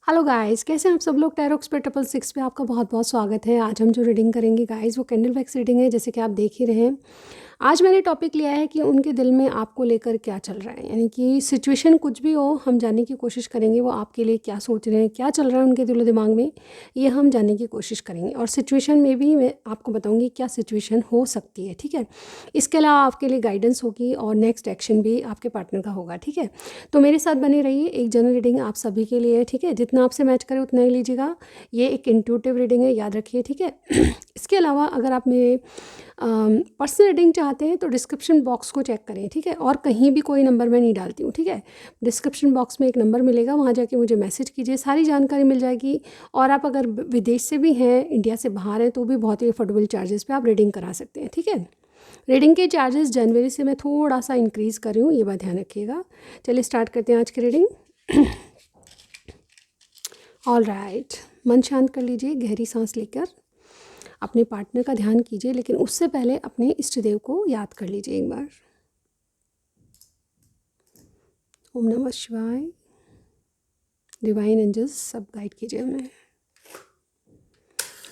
Hello guys, कैसे हैं आप सब लोग। टैरो एक्सपर्ट 666 पे आपका बहुत बहुत स्वागत है। आज हम जो रीडिंग करेंगे गाइस वो कैंडल वैक्स रीडिंग है, जैसे कि आप देख ही रहे हैं। आज मैंने टॉपिक लिया है कि उनके दिल में आपको लेकर क्या चल रहा है, यानी कि सिचुएशन कुछ भी हो हम जानने की कोशिश करेंगे वो आपके लिए क्या सोच रहे हैं, क्या चल रहा है उनके दिलो दिमाग में, ये हम जानने की कोशिश करेंगे। और सिचुएशन में भी मैं आपको बताऊँगी क्या सिचुएशन हो सकती है, ठीक है। इसके अलावा आपके लिए गाइडेंस होगी और नेक्स्ट एक्शन भी आपके पार्टनर का होगा, ठीक है। तो मेरे साथ बने रहिए। एक जनरल रीडिंग आप सभी के लिए है, ठीक है। जितना आपसे मैच करे उतना ही लीजिएगा। ये एक इंट्यूटिव रीडिंग है, याद रखिए, ठीक है। इसके अलावा अगर आप मेरे पर्सनल रीडिंग चाहते हैं तो डिस्क्रिप्शन बॉक्स को चेक करें, ठीक है। और कहीं भी कोई नंबर मैं नहीं डालती हूँ, ठीक है। डिस्क्रिप्शन बॉक्स में एक नंबर मिलेगा, वहाँ जाके मुझे मैसेज कीजिए, सारी जानकारी मिल जाएगी। और आप अगर विदेश से भी हैं, इंडिया से बाहर हैं, तो भी बहुत ही अफोर्डेबल चार्जेस पे आप रीडिंग करा सकते हैं, ठीक है। रीडिंग के चार्जेस जनवरी से मैं थोड़ा सा इंक्रीज़ कर रही हूँ, ये बात ध्यान रखिएगा। चलिए स्टार्ट करते हैं आज की रीडिंग। ऑल राइट, मन शांत कर लीजिए, गहरी सांस लेकर अपने पार्टनर का ध्यान कीजिए, लेकिन उससे पहले अपने इष्ट देव को याद कर लीजिए एक बार। ओम नमः शिवाय। डिवाइन एंजल्स सब गाइड कीजिए हमें।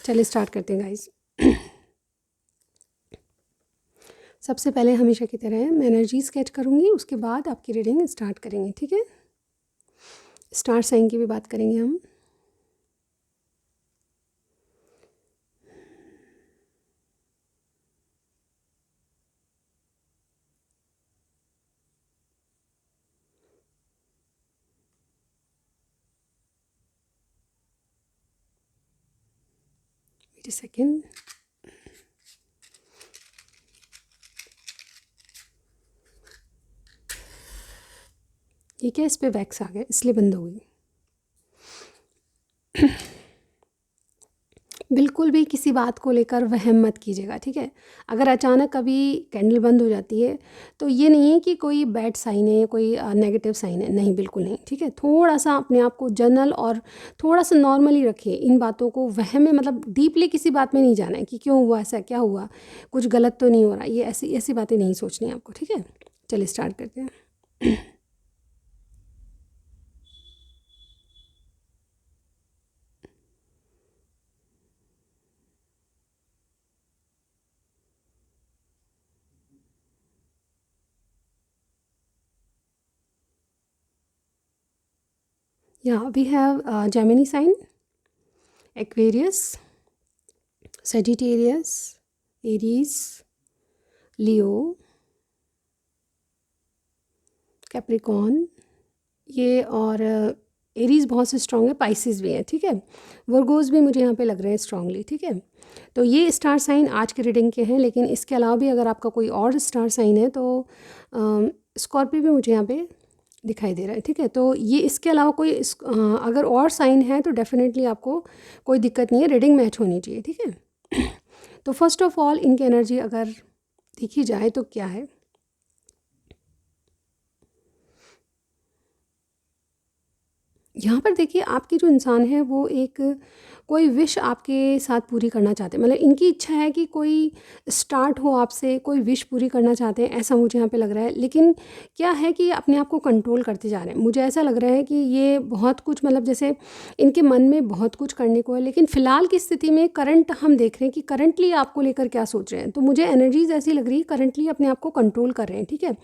चलिए स्टार्ट करते हैं गाइस। सबसे पहले हमेशा की तरह मैं एनर्जी स्केच करूँगी, उसके बाद आपकी रीडिंग स्टार्ट करेंगे, ठीक है। स्टार साइन की भी बात करेंगे हम। Wait a second. ये क्या, इस पे वैक्स आ गया इसलिए बंद हो गई। बिल्कुल भी किसी बात को लेकर वहम मत कीजिएगा, ठीक है। अगर अचानक कभी कैंडल बंद हो जाती है तो ये नहीं है कि कोई बैड साइन है, कोई नेगेटिव साइन है, नहीं, बिल्कुल नहीं, ठीक है। थोड़ा सा अपने आप को जनरल और थोड़ा सा नॉर्मली रखिए। इन बातों को वहम में मतलब डीपली किसी बात में नहीं जाना है कि क्यों हुआ ऐसा, क्या हुआ, कुछ गलत तो नहीं हो रहा, ये ऐसी ऐसी बातें नहीं सोचनी है आपको, ठीक है। चलिए स्टार्ट करते हैं। Yeah, we have Gemini sign, Aquarius, Sagittarius, Aries, Leo, Capricorn, ये और एरीज बहुत से स्ट्रॉन्ग है, पाइसिस भी हैं, ठीक है। वर्गोज भी मुझे यहाँ पे लग रहे हैं स्ट्रांगली, ठीक है। तो ये स्टार साइन आज के रीडिंग के हैं, लेकिन इसके अलावा भी अगर आपका कोई और स्टार साइन है तो स्कॉर्पियो भी मुझे यहाँ पे दिखाई दे रहा है, ठीक है। तो ये इसके अलावा कोई अगर और साइन है तो डेफिनेटली आपको कोई दिक्कत नहीं है, रीडिंग मैच होनी चाहिए, ठीक है। तो फर्स्ट ऑफ ऑल इनकी एनर्जी अगर देखी जाए तो क्या है। यहाँ पर देखिए, आपकी जो इंसान है वो एक कोई विश आपके साथ पूरी करना चाहते हैं, मतलब इनकी इच्छा है कि कोई स्टार्ट हो आपसे, कोई विश पूरी करना चाहते हैं, ऐसा मुझे यहाँ पे लग रहा है। लेकिन क्या है कि ये अपने आप को कंट्रोल करते जा रहे हैं। मुझे ऐसा लग रहा है कि ये बहुत कुछ, मतलब जैसे इनके मन में बहुत कुछ करने को है, लेकिन फ़िलहाल की स्थिति में करंट हम देख रहे हैं कि करंटली आपको लेकर क्या सोच रहे हैं। तो मुझे एनर्जीज ऐसी लग रही है करंटली अपने आप को कंट्रोल कर रहे हैं, ठीक है।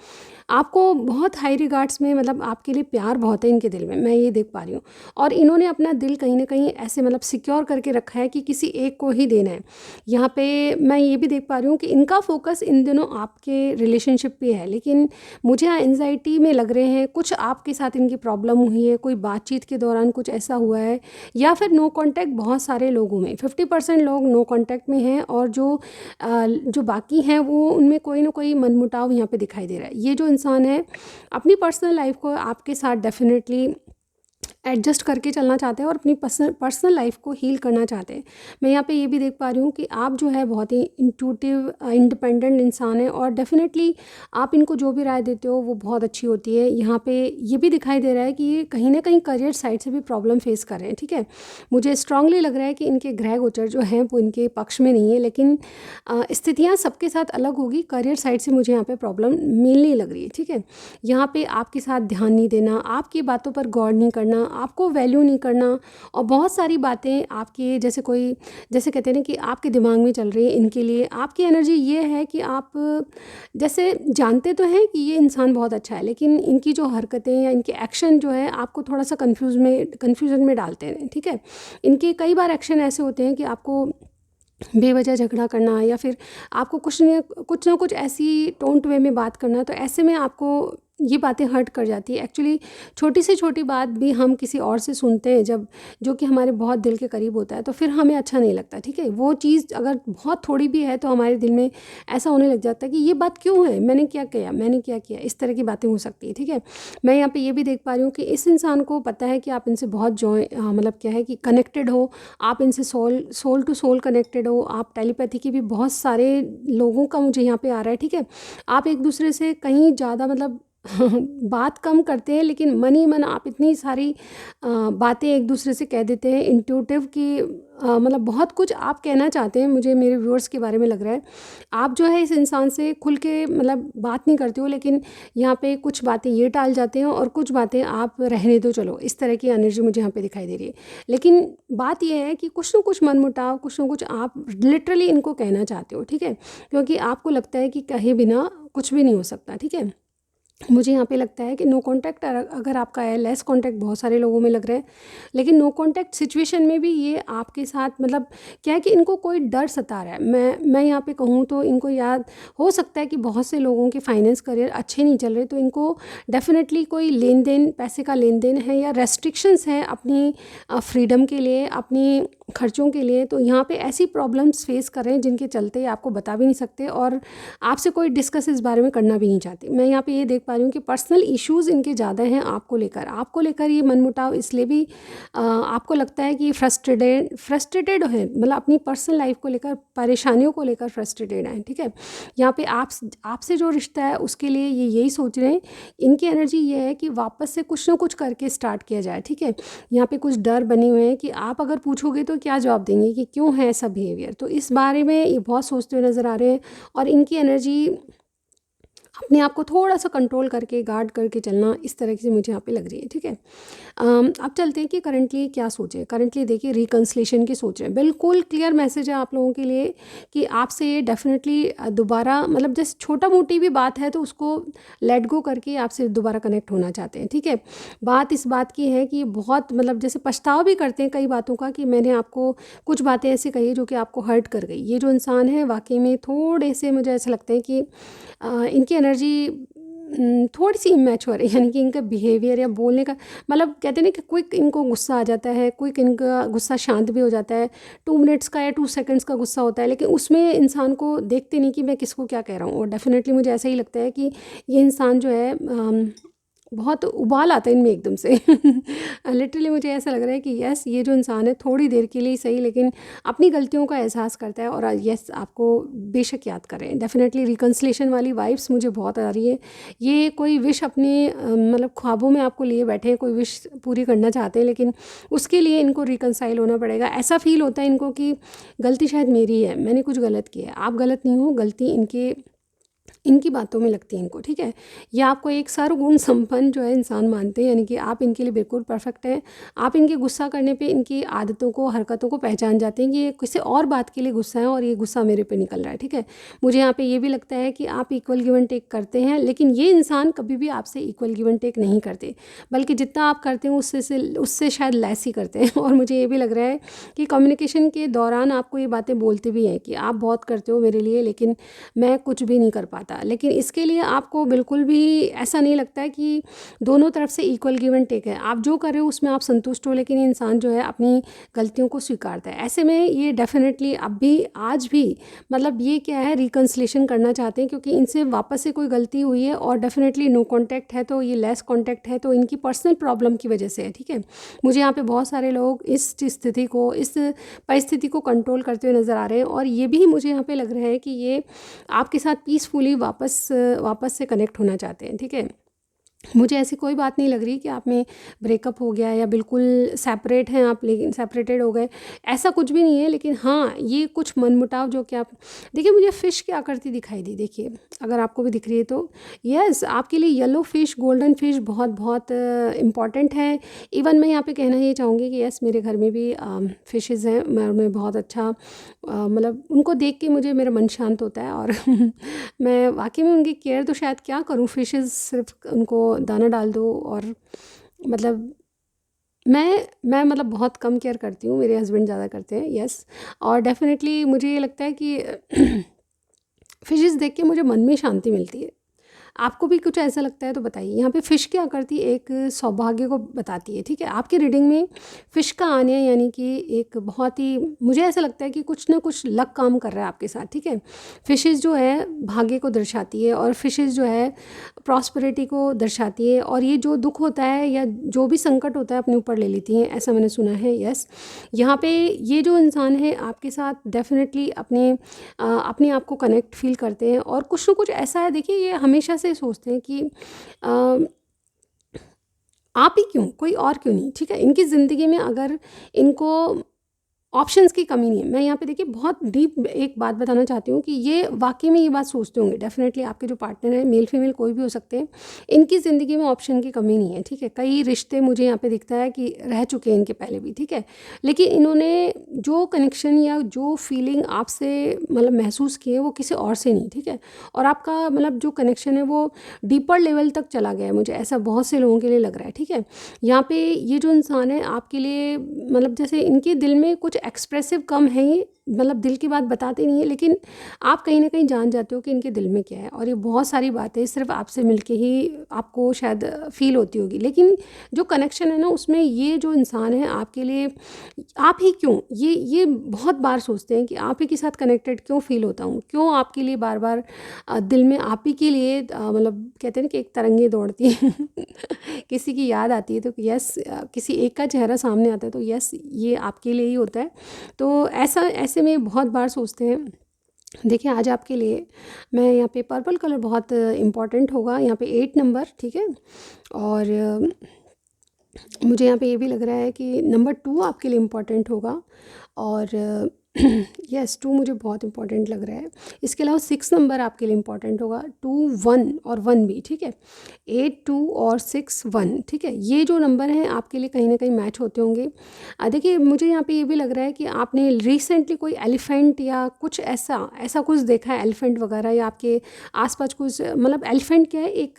आपको बहुत हाई रिगार्ड्स में, मतलब आपके लिए प्यार बहुत है इनके दिल में, मैं ये देख पा रही हूँ। और इन्होंने अपना दिल कहीं ना कहीं ऐसे मतलब सिक्योर करके रखा है कि किसी एक को ही देना है। यहाँ पे मैं ये भी देख पा रही हूँ कि इनका फोकस इन दिनों आपके रिलेशनशिप पे है, लेकिन मुझे एंजाइटी में लग रहे हैं, कुछ आपके साथ इनकी प्रॉब्लम हुई है, कोई बातचीत के दौरान कुछ ऐसा हुआ है, या फिर नो कांटेक्ट बहुत सारे लोगों में 50% लोग नो कांटेक्ट में हैं, और जो बाकी हैं वो उनमें कोई ना कोई मनमुटाव यहाँ पे दिखाई दे रहा है। ये जो इंसान है अपनी पर्सनल लाइफ को आपके साथ डेफिनेटली एडजस्ट करके चलना चाहते हैं और अपनी पर्सनल लाइफ को हील करना चाहते हैं। मैं यहाँ पे ये भी देख पा रही हूँ कि आप जो है बहुत ही इंट्यूटिव इंडिपेंडेंट इंसान है, और डेफिनेटली आप इनको जो भी राय देते हो वो बहुत अच्छी होती है। यहाँ पे ये भी दिखाई दे रहा है कि ये कहीं ना कहीं करियर साइड से भी प्रॉब्लम फेस कर रहे हैं, ठीक है। मुझे स्ट्रांगली लग रहा है कि इनके ग्रह गोचर जो हैं वो इनके पक्ष में नहीं है, लेकिन स्थितियाँ सबके साथ अलग होगी। करियर साइड से मुझे यहाँ पे प्रॉब्लम मेनली लग रही है, ठीक है। यहाँ पे आपके साथ ध्यान नहीं देना, आपकी बातों पर गौर नहीं करना, आपको वैल्यू नहीं करना, और बहुत सारी बातें आपके जैसे कहते हैं ना कि आपके दिमाग में चल रही है इनके लिए। आपकी एनर्जी ये है कि आप जैसे जानते तो हैं कि ये इंसान बहुत अच्छा है, लेकिन इनकी जो हरकतें या इनके एक्शन जो है आपको थोड़ा सा कन्फ्यूज़न में डालते हैं, ठीक है। इनके कई बार एक्शन ऐसे होते हैं कि आपको बेवजह झगड़ा करना, या फिर आपको कुछ ना कुछ ऐसी टोंट वे में बात करना, तो ऐसे में आपको ये बातें हर्ट कर जाती है। एक्चुअली छोटी से छोटी बात भी हम किसी और से सुनते हैं जब, जो कि हमारे बहुत दिल के करीब होता है, तो फिर हमें अच्छा नहीं लगता, ठीक है। वो चीज़ अगर बहुत थोड़ी भी है तो हमारे दिल में ऐसा होने लग जाता है कि ये बात क्यों है, मैंने क्या किया, इस तरह की बातें हो सकती है, ठीक है। मैं यहाँ पे ये भी देख पा रही हूँ कि इस इंसान को पता है कि आप इनसे बहुत मतलब क्या है कि कनेक्टेड हो, आप इनसे सोल टू सोल कनेक्टेड हो, आप टेलीपैथी के भी बहुत सारे लोगों का मुझे यहाँ पे आ रहा है, ठीक है। आप एक दूसरे से कहीं ज़्यादा मतलब बात कम करते हैं, लेकिन मन ही मन आप इतनी सारी बातें एक दूसरे से कह देते हैं इंट्यूटिव कि मतलब बहुत कुछ आप कहना चाहते हैं। मुझे मेरे व्यूअर्स के बारे में लग रहा है आप जो है इस इंसान से खुल के मतलब बात नहीं करते हो, लेकिन यहाँ पे कुछ बातें ये टाल जाते हैं और कुछ बातें आप रहने दो, चलो, इस तरह की एनर्जी मुझे यहाँ पे दिखाई दे रही है। लेकिन बात यह है कि कुछ ना कुछ मनमुटाव, कुछ ना कुछ आप लिटरली इनको कहना चाहते हो, ठीक है, क्योंकि आपको लगता है कि कहे बिना कुछ भी नहीं हो सकता, ठीक है। मुझे यहाँ पे लगता है कि नो कांटेक्ट अगर आपका है, लेस कांटेक्ट बहुत सारे लोगों में लग रहा है, लेकिन नो कांटेक्ट सिचुएशन में भी ये आपके साथ मतलब क्या है कि इनको कोई डर सता रहा है। मैं यहाँ पे कहूँ तो इनको याद हो सकता है कि बहुत से लोगों के फाइनेंस करियर अच्छे नहीं चल रहे, तो इनको डेफिनेटली कोई लेन देन, पैसे का लेन देन है या रेस्ट्रिक्शंस है अपनी फ्रीडम के लिए, अपनी खर्चों के लिए। तो यहाँ पे ऐसी प्रॉब्लम्स फेस कर रहे हैं जिनके चलते आपको बता भी नहीं सकते और आपसे कोई डिस्कस इस बारे में करना भी नहीं चाहते। मैं यहाँ पे ये देख पा रही हूँ कि पर्सनल इश्यूज़ इनके ज़्यादा हैं आपको लेकर ये मनमुटाव इसलिए भी आपको लगता है कि फ्रस्ट्रेटेड है, मतलब अपनी पर्सनल लाइफ को लेकर, परेशानियों को लेकर फ्रस्ट्रेटेड हैं, ठीक है। यहाँ पे आपसे जो रिश्ता है उसके लिए ये यही सोच रहे हैं। इनकी एनर्जी ये है कि वापस से कुछ ना कुछ करके स्टार्ट किया जाए, ठीक है। यहाँ पे कुछ डर बने हुए हैं कि आप अगर पूछोगे तो क्या जवाब देंगे कि क्यों है ऐसा बिहेवियर, तो इस बारे में ये बहुत सोचते हुए नज़र आ रहे हैं। और इनकी एनर्जी अपने आप को थोड़ा सा कंट्रोल करके, गार्ड करके चलना, इस तरह से मुझे यहाँ पे लग रही है, ठीक है। अब चलते हैं कि करंटली क्या सोचें। करंटली देखिए रिकन्सिलेशन की सोच रहे हैं, बिल्कुल क्लियर मैसेज है आप लोगों के लिए कि आपसे ये डेफिनेटली दोबारा, मतलब जैसे छोटा मोटी भी बात है तो उसको लेट गो करके आपसे दोबारा कनेक्ट होना चाहते हैं, ठीक है। बात इस बात की है कि बहुत मतलब जैसे पछतावा भी करते हैं कई बातों का कि मैंने आपको कुछ बातें ऐसी कही जो कि आपको हर्ट कर गई। ये जो इंसान है वाकई में थोड़े से मुझे ऐसा लगता है कि इनकी एनर्जी थोड़ी सी इमैच्योर है, यानी कि इनका बिहेवियर या बोलने का मतलब कहते हैं ना कि क्विक इनको गुस्सा आ जाता है, क्विक इनका गुस्सा शांत भी हो जाता है। 2 मिनट्स का या 2 सेकंड्स का गुस्सा होता है, लेकिन उसमें इंसान को देखते नहीं कि मैं किसको क्या कह रहा हूँ। और डेफिनेटली मुझे ऐसा ही लगता है कि ये इंसान जो है बहुत उबाल आता है इनमें एकदम से लिटरली मुझे ऐसा लग रहा है कि यस, ये जो इंसान है थोड़ी देर के लिए ही सही, लेकिन अपनी गलतियों का एहसास करता है और यस आपको बेशक याद कर रहे हैं। डेफिनेटली रिकन्सिलेशन वाली वाइब्स मुझे बहुत आ रही है। ये कोई विश अपने मतलब ख्वाबों में आपको लिए बैठे हैं, कोई विश पूरी करना चाहते हैं, लेकिन उसके लिए इनको रिकन्साइल होना पड़ेगा। ऐसा फील होता है इनको कि गलती शायद मेरी है, मैंने कुछ गलत किया है। आप गलत नहीं हो, गलती इनकी बातों में लगती है इनको, ठीक है। ये आपको एक सर्वगुण संपन्न जो है इंसान मानते हैं, यानी कि आप इनके लिए बिल्कुल परफेक्ट हैं। आप इनके गुस्सा करने पे इनकी आदतों को, हरकतों को पहचान जाते हैं कि ये किसी और बात के लिए गुस्सा है और ये गुस्सा मेरे पे निकल रहा है, ठीक है। मुझे यहाँ पे ये भी लगता है कि आप इक्वल गिव एंड टेक करते हैं, लेकिन ये इंसान कभी भी आपसे इक्वल गिव एंड टेक नहीं करते, बल्कि जितना आप करते हैं उससे शायद लेस ही करते हैं। और मुझे ये भी लग रहा है कि कम्युनिकेशन के दौरान आपको ये बातें बोलते भी हैं कि आप बहुत करते हो मेरे लिए, लेकिन मैं कुछ भी नहीं कर पाता। लेकिन इसके लिए आपको बिल्कुल भी ऐसा नहीं लगता है कि दोनों तरफ से इक्वल गिव एंड टेक है। आप जो कर रहे हो उसमें आप संतुष्ट हो, लेकिन ये इंसान जो है अपनी गलतियों को स्वीकारता है। ऐसे में ये डेफिनेटली अब भी, आज भी, मतलब ये क्या है, रिकन्सिलेशन करना चाहते हैं, क्योंकि इनसे वापस से कोई गलती हुई है और डेफिनेटली नो कॉन्टैक्ट है, तो ये लेस कॉन्टैक्ट है, तो इनकी पर्सनल प्रॉब्लम की वजह से है, ठीक है। मुझे यहाँ पे बहुत सारे लोग इस स्थिति को, इस परिस्थिति को कंट्रोल करते हुए नज़र आ रहे हैं, और ये भी मुझे यहाँ पे लग रहा है कि ये आपके साथ पीसफुली वापस से कनेक्ट होना चाहते हैं, ठीक है। मुझे ऐसी कोई बात नहीं लग रही कि आप में ब्रेकअप हो गया या बिल्कुल सेपरेट हैं आप, लेकिन सेपरेटेड हो गए, ऐसा कुछ भी नहीं है। लेकिन हाँ, ये कुछ मनमुटाव जो कि आप देखिए, मुझे फ़िश की आकृति दिखाई दी, देखिए अगर आपको भी दिख रही है तो यस, आपके लिए येलो फ़िश, गोल्डन फ़िश बहुत बहुत इम्पॉर्टेंट है। इवन मैं यहाँ पे कहना ये चाहूँगी कि यस, मेरे घर में भी फ़िशेज़ हैं, मैं बहुत अच्छा मतलब उनको देख के मुझे मेरा मन शांत होता है। और मैं वाक़ई में उनकी केयर तो शायद क्या करूँ, फ़िशेज़ सिर्फ़ उनको दाना डाल दो और मतलब मैं मतलब बहुत कम केयर करती हूँ, मेरे हस्बैंड ज़्यादा करते हैं, यस। और डेफ़िनेटली मुझे ये लगता है कि फ़िशेज़ देख के मुझे मन में शांति मिलती है। आपको भी कुछ ऐसा लगता है तो बताइए। यहाँ पे फ़िश की आकृति एक सौभाग्य को बताती है, ठीक है? आपकी रीडिंग में फ़िश का आने यानी कि एक बहुत ही, मुझे ऐसा लगता है कि कुछ ना कुछ लक काम कर रहा है आपके साथ, ठीक है? फ़िशेज़ जो है भाग्य को दर्शाती है, और फ़िशेज़ जो है प्रॉस्पेरिटी को दर्शाती है, और ये जो दुःख होता है या जो भी संकट होता है अपने ऊपर ले लेती हैं, ऐसा मैंने सुना है, यस। यहाँ पे ये जो इंसान है आपके साथ डेफ़िनेटली अपने आप को कनेक्ट फ़ील करते हैं, और कुछ ना कुछ ऐसा है, देखिए ये हमेशा से सोचते हैं कि अ, आप ही क्यों, कोई और क्यों नहीं, ठीक है? इनकी ज़िंदगी में अगर इनको ऑप्शंस की कमी नहीं है। मैं यहाँ पे देखिए बहुत डीप एक बात बताना चाहती हूँ कि ये वाक़ई में ये बात सोचते होंगे डेफ़िनेटली, आपके जो पार्टनर हैं मेल फीमेल कोई भी हो सकते हैं, इनकी ज़िंदगी में ऑप्शन की कमी नहीं है, ठीक है? कई रिश्ते मुझे यहाँ पे दिखता है कि रह चुके हैं इनके पहले भी, ठीक है? लेकिन इन्होंने जो कनेक्शन या जो फीलिंग आपसे मतलब महसूस की है वो किसी और से नहीं, ठीक है? और आपका मतलब जो कनेक्शन है वो डीपर लेवल तक चला गया है, मुझे ऐसा बहुत से लोगों के लिए लग रहा है, ठीक है? यहाँ पे ये जो इंसान है आपके लिए मतलब जैसे इनके दिल में कुछ एक्सप्रेसिव कम है, ये मतलब दिल की बात बताते नहीं है, लेकिन आप कहीं ना कहीं जान जाते हो कि इनके दिल में क्या है, और ये बहुत सारी बातें सिर्फ आपसे मिलके ही आपको शायद फील होती होगी। लेकिन जो कनेक्शन है ना, उसमें ये जो इंसान है आपके लिए, आप ही क्यों, ये बहुत बार सोचते हैं कि आप ही के साथ कनेक्टेड क्यों फील होता हूँ, क्यों आपके लिए बार बार दिल में आप ही के लिए मतलब कहते हैं ना कि एक तरंगे दौड़ती हैं किसी की याद आती है तो यस, किसी एक का चेहरा सामने आता है तो यस, ये आपके लिए ही होता है। तो ऐसा ऐसे में बहुत बार सोचते हैं। देखिए आज आपके लिए मैं यहाँ पे पर्पल कलर बहुत इम्पॉर्टेंट होगा, यहाँ पे 8 नंबर, ठीक है? और मुझे यहाँ पे ये भी लग रहा है कि नंबर 2 आपके लिए इम्पॉर्टेंट होगा, और यस 2 मुझे बहुत इंपॉर्टेंट लग रहा है। इसके अलावा 6 नंबर आपके लिए इम्पॉर्टेंट होगा, 2 1 और 1 भी, ठीक है? 8 2 और 6 1, ठीक है? ये जो नंबर हैं आपके लिए कहीं ना कहीं मैच होते होंगे। देखिए मुझे यहाँ पे ये भी लग रहा है कि आपने रिसेंटली कोई एलिफेंट या कुछ ऐसा ऐसा कुछ देखा है, एलिफेंट वगैरह, या आपके आसपास कुछ मतलब एलिफेंट क्या है, एक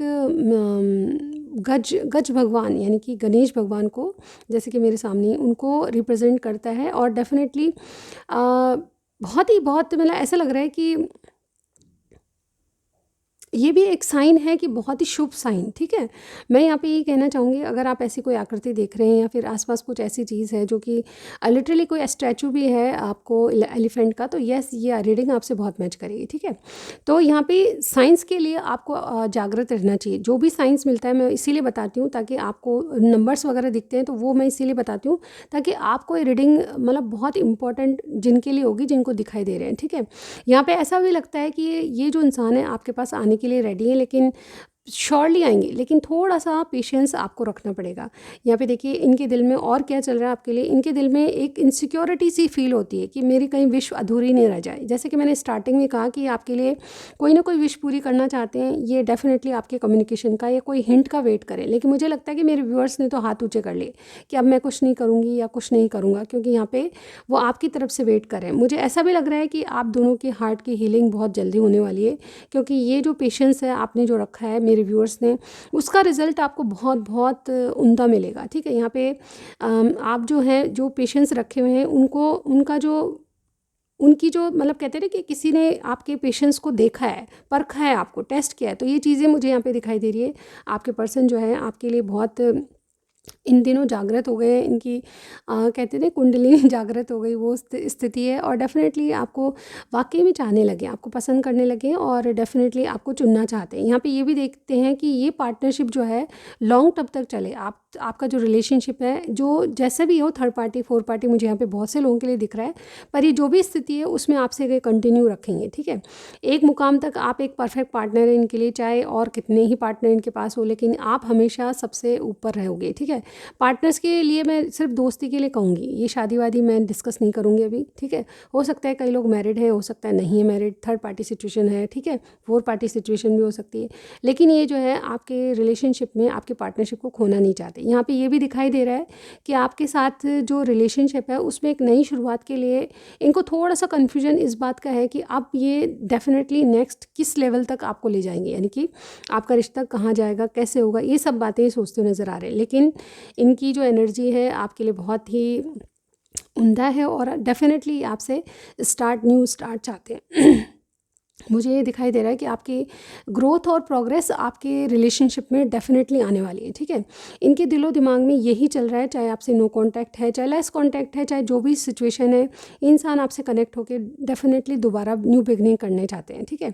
गज गज भगवान यानी कि गणेश भगवान को, जैसे कि मेरे सामने उनको रिप्रेजेंट करता है। और डेफिनेटली बहुत ही बहुत मतलब ऐसा लग रहा है कि ये भी एक साइन है कि बहुत ही शुभ साइन, ठीक है? मैं यहाँ पे ये कहना चाहूँगी, अगर आप ऐसी कोई आकृति देख रहे हैं या फिर आसपास कुछ ऐसी चीज़ है जो कि लिटरली कोई स्टैचू भी है आपको एलिफेंट का, तो यस, ये रीडिंग आपसे बहुत मैच करेगी, ठीक है? तो यहाँ पे साइंस के लिए आपको जागृत रहना चाहिए। जो भी साइंस मिलता है मैं इसीलिए बताती हूँ, ताकि आपको नंबर्स वगैरह दिखते हैं तो वो मैं इसीलिए बताती हूँ, ताकि आपको ये रीडिंग मतलब बहुत इंपॉर्टेंट जिनके लिए होगी, जिनको दिखाई दे रहे हैं, ठीक है? यहाँ पे ऐसा भी लगता है कि ये जो इंसान है आपके पास आने के लिए रेडी है, लेकिन श्योरली आएंगे, लेकिन थोड़ा सा पेशेंस आपको रखना पड़ेगा। यहाँ पे देखिए इनके दिल में और क्या चल रहा है आपके लिए। इनके दिल में एक इनसिक्योरिटी सी फील होती है कि मेरी कहीं विश अधूरी नहीं रह जाए। जैसे कि मैंने स्टार्टिंग में कहा कि आपके लिए कोई ना कोई विश पूरी करना चाहते हैं, ये डेफिनेटली आपके कम्युनिकेशन का या कोई हिंट का वेट करें। लेकिन मुझे लगता है कि मेरे व्यूअर्स ने तो हाथ ऊँचे कर लिए कि अब मैं कुछ नहीं करूँगी या कुछ नहीं करूँगा, क्योंकि यहाँ पे वो आपकी तरफ से वेट करें। मुझे ऐसा भी लग रहा है कि आप दोनों की हार्ट की हीलिंग बहुत जल्दी होने वाली है, क्योंकि ये जो पेशेंस है आपने जो रखा है मेरे व्यूअर्स ने, उसका रिज़ल्ट आपको बहुत बहुत उम्दा मिलेगा, ठीक है? यहाँ पे आप जो हैं, जो पेशेंस रखे हुए हैं, उनको उनका जो उनकी जो मतलब कहते हैं ना कि किसी ने आपके पेशेंस को देखा है, परखा है, आपको टेस्ट किया है, तो ये चीज़ें मुझे यहाँ पे दिखाई दे रही है। आपके पर्सन जो है आपके लिए बहुत इन दिनों जागृत हो गए हैं। इनकी कहते हैं ना कुंडलिनी जागृत हो गई, वो स्थिति है। और डेफिनेटली आपको वाकई में चाहने लगे, आपको पसंद करने लगे, और डेफिनेटली आपको चुनना चाहते हैं। यहाँ पे ये भी देखते हैं कि ये पार्टनरशिप जो है लॉन्ग टर्म तक चले। आप आपका जो रिलेशनशिप है, जो जैसे भी हो, थर्ड पार्टी फोर्थ पार्टी, मुझे यहाँ पे बहुत से लोगों के लिए दिख रहा है, पर ये जो भी स्थिति है उसमें आपसे ये कंटिन्यू रखेंगे, ठीक है। एक मुकाम तक आप एक परफेक्ट पार्टनर है इनके लिए, चाहे और कितने ही पार्टनर इनके पास हो, लेकिन आप हमेशा सबसे ऊपर रहोगे, ठीक है। पार्टनर्स के लिए मैं सिर्फ दोस्ती के लिए कहूँगी, ये शादी वादी मैं डिस्कस नहीं करूँगी अभी, ठीक है। हो सकता है कई लोग मैरिड हैं, हो सकता है नहीं है मैरिड, थर्ड पार्टी सिचुएशन है, ठीक है, फोर्थ पार्टी सिचुएशन भी हो सकती है, लेकिन ये जो है आपके रिलेशनशिप में आपके पार्टनरशिप को खोना नहीं चाहते। यहाँ पे ये भी दिखाई दे रहा है कि आपके साथ जो रिलेशनशिप है उसमें एक नई शुरुआत के लिए इनको थोड़ा सा कन्फ्यूजन इस बात का है कि आप ये डेफिनेटली नेक्स्ट किस लेवल तक आपको ले जाएंगे, यानी कि आपका रिश्ता कहाँ जाएगा, कैसे होगा, ये सब बातें सोचते हुए नज़र आ रहे हैं। लेकिन इनकी जो एनर्जी है आपके लिए बहुत ही उम्दा है और डेफिनेटली आपसे न्यू स्टार्ट चाहते हैं। मुझे ये दिखाई दे रहा है कि आपकी ग्रोथ और प्रोग्रेस आपके रिलेशनशिप में डेफिनेटली आने वाली है, ठीक है। इनके दिलो दिमाग में यही चल रहा है, चाहे आपसे नो कांटेक्ट है, चाहे लेस कांटेक्ट है, चाहे जो भी सिचुएशन है, इंसान आपसे कनेक्ट होकर डेफिनेटली दोबारा न्यू बिगनिंग करने चाहते हैं, ठीक है।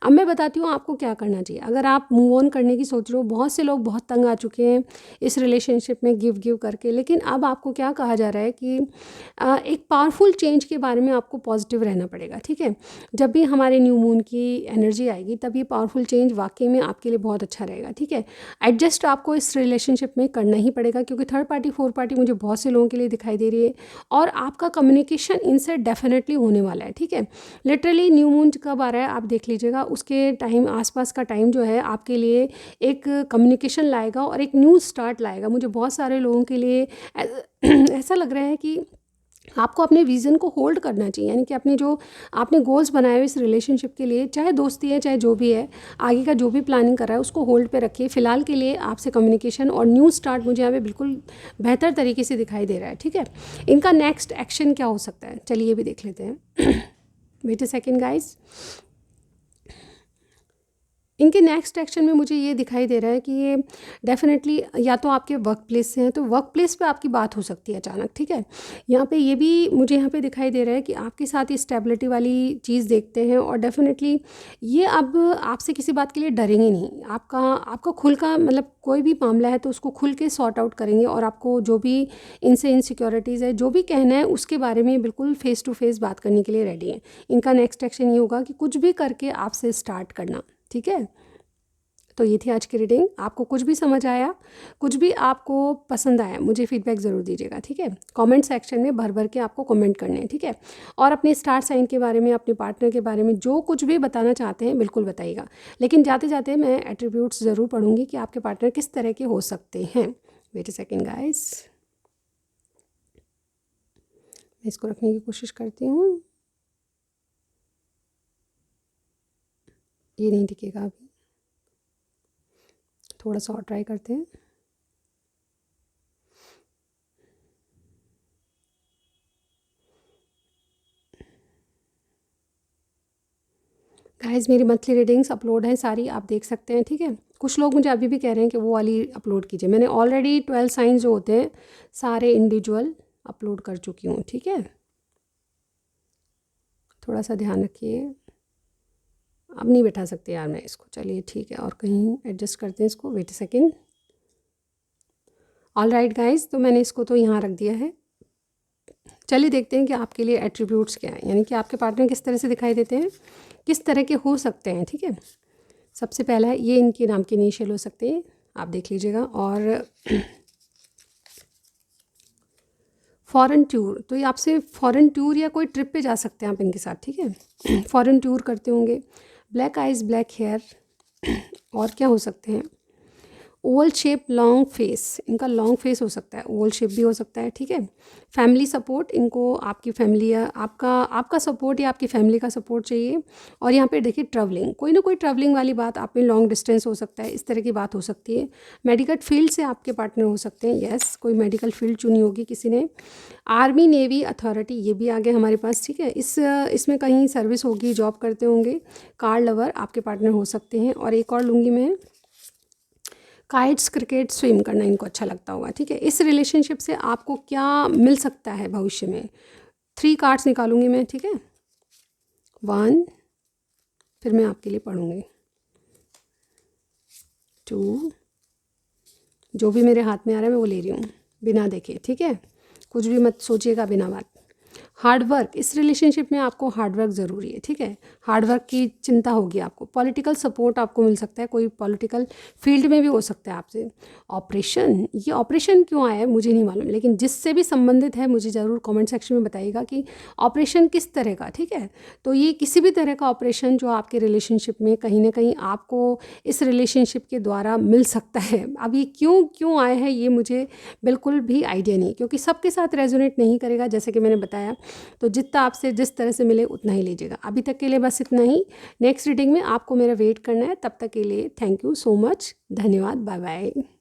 अब मैं बताती हूँ आपको क्या करना चाहिए अगर आप मूव ऑन करने की सोच रहे हो। बहुत से लोग बहुत तंग आ चुके हैं इस रिलेशनशिप में गिव करके, लेकिन अब आपको क्या कहा जा रहा है कि एक पावरफुल चेंज के बारे में आपको पॉजिटिव रहना पड़ेगा, ठीक है। जब भी हमारे न्यू मून की एनर्जी आएगी तब ये पावरफुल चेंज वाकई में आपके लिए बहुत अच्छा रहेगा, ठीक है। एडजस्ट आपको इस रिलेशनशिप में करना ही पड़ेगा, क्योंकि थर्ड पार्टी फोर्थ पार्टी मुझे बहुत से लोगों के लिए दिखाई दे रही है और आपका कम्युनिकेशन इनसे डेफिनेटली होने वाला है, ठीक है। लिटरली न्यू मून कब आ रहा है आप देख लीजिएगा, उसके टाइम आसपास का टाइम जो है आपके लिए एक कम्युनिकेशन लाएगा और एक न्यू स्टार्ट लाएगा। मुझे बहुत सारे लोगों के लिए ऐसा लग रहा है कि आपको अपने विज़न को होल्ड करना चाहिए, यानी कि अपने जो आपने गोल्स बनाए हुए इस रिलेशनशिप के लिए, चाहे दोस्ती है चाहे जो भी है, आगे का जो भी प्लानिंग कर रहा है उसको होल्ड पे रखिए। फ़िलहाल के लिए आपसे कम्युनिकेशन और न्यू स्टार्ट मुझे यहाँ पे बिल्कुल बेहतर तरीके से दिखाई दे रहा है, ठीक है। इनका नेक्स्ट एक्शन क्या हो सकता है, चलिए ये भी देख लेते हैं। Wait a second guys. इनके नेक्स्ट एक्शन में मुझे ये दिखाई दे रहा है कि ये डेफिनेटली या तो आपके वर्क प्लेस से हैं, तो वर्क प्लेस पे आपकी बात हो सकती है अचानक, ठीक है। यहाँ पे ये भी मुझे यहाँ पे दिखाई दे रहा है कि आपके साथ ये स्टेबिलिटी वाली चीज़ देखते हैं और डेफिनेटली ये अब आपसे किसी बात के लिए डरेंगे नहीं। आपका आपका खुल का मतलब कोई भी मामला है तो उसको खुल के सॉर्ट आउट करेंगे और आपको जो भी इनसे इनसिक्योरिटीज़ है, जो भी कहना है उसके बारे में बिल्कुल फेस टू फेस बात करने के लिए रेडी हैं। इनका नेक्स्ट एक्शन ये होगा कि कुछ भी करके आपसे स्टार्ट करना, ठीक है। तो ये थी आज की रीडिंग। आपको कुछ भी समझ आया, कुछ भी आपको पसंद आया, मुझे फीडबैक ज़रूर दीजिएगा, ठीक है। कमेंट सेक्शन में भर भर के आपको कमेंट करने हैं, ठीक है। और अपने स्टार साइन के बारे में, अपने पार्टनर के बारे में जो कुछ भी बताना चाहते हैं बिल्कुल बताइएगा। लेकिन जाते जाते मैं एट्रीब्यूट्स ज़रूर पढ़ूंगी कि आपके पार्टनर किस तरह के हो सकते हैं। वेट अ सेकेंड गाइस, मैं इसको रखने की कोशिश करती हूँ। ये नहीं दिखेगा अभी, थोड़ा सा और ट्राई करते हैं। गाइस मेरी मंथली रीडिंग्स अपलोड हैं सारी, आप देख सकते हैं, ठीक है। कुछ लोग मुझे अभी भी कह रहे हैं कि वो वाली अपलोड कीजिए। मैंने ऑलरेडी 12 साइंस जो होते हैं सारे इंडिविजुअल अपलोड कर चुकी हूँ, ठीक है। थोड़ा सा ध्यान रखिए। अब नहीं बैठा सकते यार मैं इसको, चलिए ठीक है, और कहीं एडजस्ट करते हैं इसको। Wait second. All right guys, तो मैंने इसको तो यहाँ रख दिया है। चलिए देखते हैं कि आपके लिए एट्रीब्यूट्स क्या हैं, यानी कि आपके पार्टनर किस तरह से दिखाई देते हैं, किस तरह के हो सकते हैं, ठीक है। सबसे पहला है, ये इनके नाम के इनिशियल हो सकते हैं, आप देख लीजिएगा। और फॉरेन टूर, तो ये आपसे फॉरेन टूर या कोई ट्रिप पे जा सकते हैं आप इनके साथ, ठीक है। फॉरेन टूर करते होंगे। ब्लैक आइज़ ब्लैक हेयर, और क्या हो सकते हैं, ओवल शेप लॉन्ग फेस, इनका लॉन्ग फेस हो सकता है, ओवल शेप भी हो सकता है, ठीक है। फैमिली सपोर्ट, इनको आपकी फैमिली या आपका सपोर्ट या आपकी फैमिली का सपोर्ट चाहिए। और यहाँ पे देखिए ट्रैवलिंग, कोई ना कोई ट्रैवलिंग वाली बात आप में, लॉन्ग डिस्टेंस हो सकता है, इस तरह की बात हो सकती है। मेडिकल फील्ड से आपके पार्टनर हो सकते हैं, यस, कोई मेडिकल फील्ड चुनी होगी किसी ने। आर्मी नेवी अथॉरिटी, ये भी आ गया हमारे पास, ठीक है। इसमें कहीं सर्विस होगी, जॉब करते होंगे। कार लवर आपके पार्टनर हो सकते हैं। और एक और लूँगी मैं, काइट्स, क्रिकेट, स्विम करना इनको अच्छा लगता होगा, ठीक है। इस रिलेशनशिप से आपको क्या मिल सकता है भविष्य में, 3 कार्ड्स निकालूंगी मैं, ठीक है। 1, फिर मैं आपके लिए पढ़ूंगी, 2, जो भी मेरे हाथ में आ रहा है मैं वो ले रही हूँ बिना देखे, ठीक है। कुछ भी मत सोचिएगा बिना बात। हार्ड वर्क, इस रिलेशनशिप में आपको हार्ड वर्क ज़रूरी है, ठीक है। हार्ड वर्क की चिंता होगी आपको। पॉलिटिकल सपोर्ट आपको मिल सकता है, कोई पॉलिटिकल फील्ड में भी हो सकता है आपसे। ऑपरेशन, ये ऑपरेशन क्यों आया है मुझे नहीं मालूम, लेकिन जिससे भी संबंधित है मुझे ज़रूर कमेंट सेक्शन में बताइएगा कि ऑपरेशन किस तरह का, ठीक है। तो ये किसी भी तरह का ऑपरेशन जो आपके रिलेशनशिप में कहीं ना कहीं आपको इस रिलेशनशिप के द्वारा मिल सकता है। अब ये क्यों क्यों आया है ये मुझे बिल्कुल भी आइडिया नहीं, क्योंकि सबके साथ रेजोनेट नहीं करेगा, जैसे कि मैंने बताया। तो जितना आपसे जिस तरह से मिले उतना ही लीजिएगा। अभी तक के लिए बस इतना ही। नेक्स्ट रीडिंग में आपको मेरा वेट करना है, तब तक के लिए थैंक यू सो मच, धन्यवाद, बाय बाय।